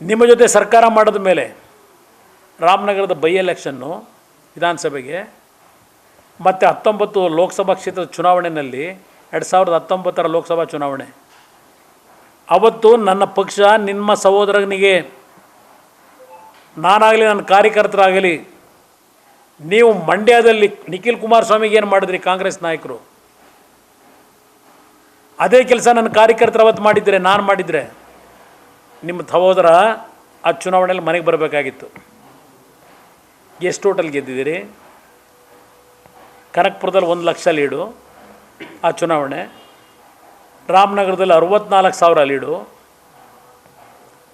ನಿಮ್ಮ ಜೊತೆ ಸರ್ಕಾರ ಮಾಡಿದ ಮೇಲೆ ರಾಮನಗರದ ಬೈ ಎಲೆಕ್ಷನ್ನು ವಿಧಾನಸಭೆಗೆ ಮತ್ತು 19 ಲೋಕಸಭಾ ಕ್ಷೇತ್ರದ ಚುನಾವಣೆಯಲ್ಲಿ 2019 ಲೋಕಸಭಾ ಚುನಾವಣೆ ಅವತ್ತು ನನ್ನ ಪಕ್ಷ ನಿಮ್ಮ ಸಹೋದರನಿಗೆ ನಾನಾಗಲಿ ನನ್ನ ಕಾರ್ಯಕರ್ತರಾಗಲಿ ನೀವು ಮಂಡ್ಯದಲ್ಲಿ ನಿಖಿಲ್ ಕುಮಾರಸ್ವಾಮಿಗೆ ಏನು ಮಾಡಿದ್ರಿ ಕಾಂಗ್ರೆಸ್ ನಾಯಕರು ಅದೇ ಕೆಲಸ ನನ್ನ ಕಾರ್ಯಕರ್ತರು ಅವತ್ತು ಮಾಡಿದರೆ ನಾನು ಮಾಡಿದರೆ ನಿಮ್ಮ ಸಹೋದರ ಆ ಚುನಾವಣೆಯಲ್ಲಿ ಮನೆಗೆ ಬರಬೇಕಾಗಿತ್ತು. ಎಷ್ಟು ಟೋಟಲ್ ಗೆದ್ದಿದ್ದೀರಿ? ಕನಕಪುರದಲ್ಲಿ 1 ಲಕ್ಷ ಲೀಡು ಆ ಚುನಾವಣೆ, ರಾಮನಗರದಲ್ಲಿ 64,000 ಲೀಡು,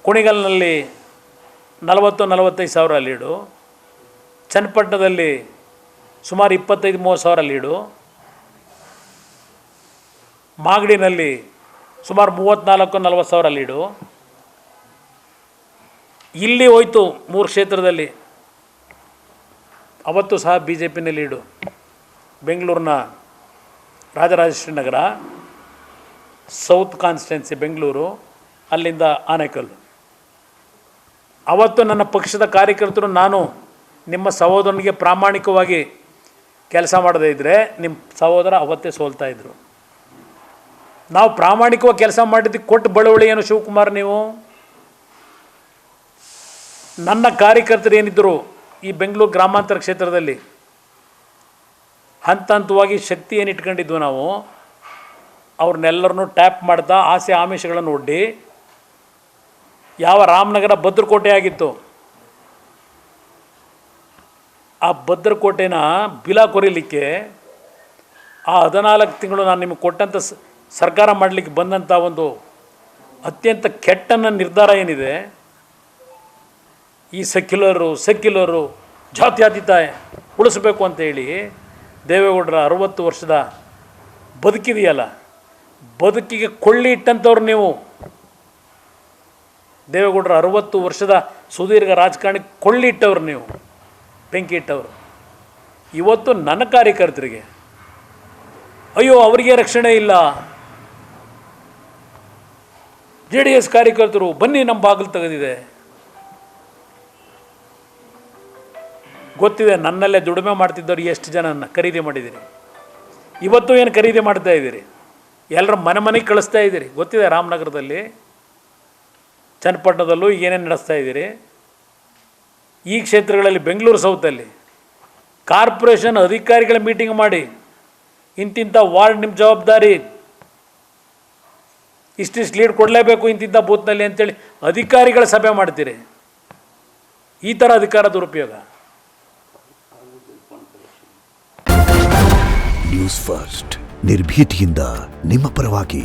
ಕುಣಿಗಲ್ನಲ್ಲಿ 40-45 ಸಾವಿರ ಲೀಡು, ಚನ್ನಪಟ್ಟಣದಲ್ಲಿ ಸುಮಾರು 25-30 ಸಾವಿರ ಲೀಡು, ಮಾಗಡಿನಲ್ಲಿ ಸುಮಾರು 34-40 ಸಾವಿರ ಲೀಡು. ಇಲ್ಲಿ ಹೋಯ್ತು 3 ಕ್ಷೇತ್ರದಲ್ಲಿ ಅವತ್ತು ಸಹ ಬಿ ಜೆ ಪಿನೇ ಲೀಡು. ಬೆಂಗಳೂರಿನ ರಾಜರಾಜೇಶ್ವರಿ ನಗರ ಸೌತ್ ಕಾನ್ಸ್ಟಿಟ್ಯುನ್ಸಿ ಬೆಂಗಳೂರು, ಅಲ್ಲಿಂದ ಆನೇಕಲ್ಲು. ಅವತ್ತು ನನ್ನ ಪಕ್ಷದ ಕಾರ್ಯಕರ್ತರು ನಾನು ನಿಮ್ಮ ಸಹೋದರನಿಗೆ ಪ್ರಾಮಾಣಿಕವಾಗಿ ಕೆಲಸ ಮಾಡದೇ ಇದ್ದರೆ ನಿಮ್ಮ ಸಹೋದರ ಅವತ್ತೇ ಸೋಲ್ತಾಯಿದ್ರು. ನಾವು ಪ್ರಾಮಾಣಿಕವಾಗಿ ಕೆಲಸ ಮಾಡಿದ್ದಕ್ಕೆ ಕೊಟ್ಟು ಬಳುವಳಿ ಏನು ಶಿವಕುಮಾರ್? ನೀವು ನನ್ನ ಕಾರ್ಯಕರ್ತರು ಏನಿದ್ದರು ಈ ಬೆಂಗಳೂರು ಗ್ರಾಮಾಂತರ ಕ್ಷೇತ್ರದಲ್ಲಿ ಹಂತ ಹಂತವಾಗಿ ಶಕ್ತಿ ಏನು ಇಟ್ಕೊಂಡಿದ್ವು ನಾವು, ಅವ್ರನ್ನೆಲ್ಲರನ್ನೂ ಟ್ಯಾಪ್ ಮಾಡ್ತಾ ಆಸೆ ಆಮಿಷಗಳನ್ನು ಒಡ್ಡಿ ಯಾವ ರಾಮನಗರ ಭದ್ರಕೋಟೆ ಆಗಿತ್ತು ಆ ಭದ್ರಕೋಟೆನ ಬಿಲ ಕೊರಿಲಿಕ್ಕೆ ಆ 14 ತಿಂಗಳು ನಾನು ನಿಮಗೆ ಕೊಟ್ಟಂಥ ಸರ್ಕಾರ ಮಾಡಲಿಕ್ಕೆ ಬಂದಂಥ ಒಂದು ಅತ್ಯಂತ ಕೆಟ್ಟನ ನಿರ್ಧಾರ ಏನಿದೆ, ಈ ಸೆಕ್ಯುಲರು ಜಾತ್ಯತೀತ ಉಳಿಸ್ಬೇಕು ಅಂತೇಳಿ ದೇವೇಗೌಡರ 60 ವರ್ಷದ ಬದುಕಿದೆಯಲ್ಲ, ಬದುಕಿಗೆ ಕೊಳ್ಳಿ ಇಟ್ಟಂಥವ್ರು ನೀವು. ದೇವೇಗೌಡರ 60 ವರ್ಷದ ಸುದೀರ್ಘ ರಾಜಕಾರಣಕ್ಕೆ ಕೊಳ್ಳಿ ಇಟ್ಟವ್ರು ನೀವು, ಬೆಂಕಿ ಇಟ್ಟವರು. ಇವತ್ತು ನನ್ನ ಕಾರ್ಯಕರ್ತರಿಗೆ ಅಯ್ಯೋ ಅವರಿಗೆ ರಕ್ಷಣೆ ಇಲ್ಲ, JDS ಕಾರ್ಯಕರ್ತರು ಬನ್ನಿ ನಮ್ಮ ಬಾಗಿಲು ತೆಗೆದಿದೆ. ಗೊತ್ತಿದೆ ನನ್ನಲ್ಲೇ ದುಡಿಮೆ ಮಾಡ್ತಿದ್ದವ್ರು ಎಷ್ಟು ಜನನ ಖರೀದಿ ಮಾಡಿದ್ದೀರಿ, ಇವತ್ತು ಏನು ಖರೀದಿ ಮಾಡ್ತಾ ಇದ್ದೀರಿ, ಎಲ್ಲರ ಮನೆಗೆ ಕಳಿಸ್ತಾ ಇದ್ದೀರಿ. ಗೊತ್ತಿದೆ ರಾಮನಗರದಲ್ಲಿ, ಚನ್ನಪಟ್ಟಣದಲ್ಲೂ ಏನೇನು ನಡೆಸ್ತಾ ಇದ್ದೀರಿ. ಈ ಕ್ಷೇತ್ರಗಳಲ್ಲಿ ಬೆಂಗಳೂರು ಸೌತಲ್ಲಿ ಕಾರ್ಪೊರೇಷನ್ ಅಧಿಕಾರಿಗಳ ಮೀಟಿಂಗ್ ಮಾಡಿ ಇಂತಿಂಥ ವಾರ್ಡ್ ನಿಮ್ಮ ಜವಾಬ್ದಾರಿ, ಇಷ್ಟಿಷ್ಟು ಲೀಡ್ ಕೊಡಲೇಬೇಕು ಇಂತಿಂಥ ಬೂತ್ನಲ್ಲಿ ಅಂತೇಳಿ ಅಧಿಕಾರಿಗಳ ಸಭೆ ಮಾಡ್ತೀರಿ. ಈ ಥರ ಅಧಿಕಾರ ದುರುಪಯೋಗ. ನ್ಯೂಸ್ ಫಸ್ಟ್ ನಿರ್ಭೀತಿಯಿಂದ ನಿಮ್ಮ ಪರವಾಗಿ.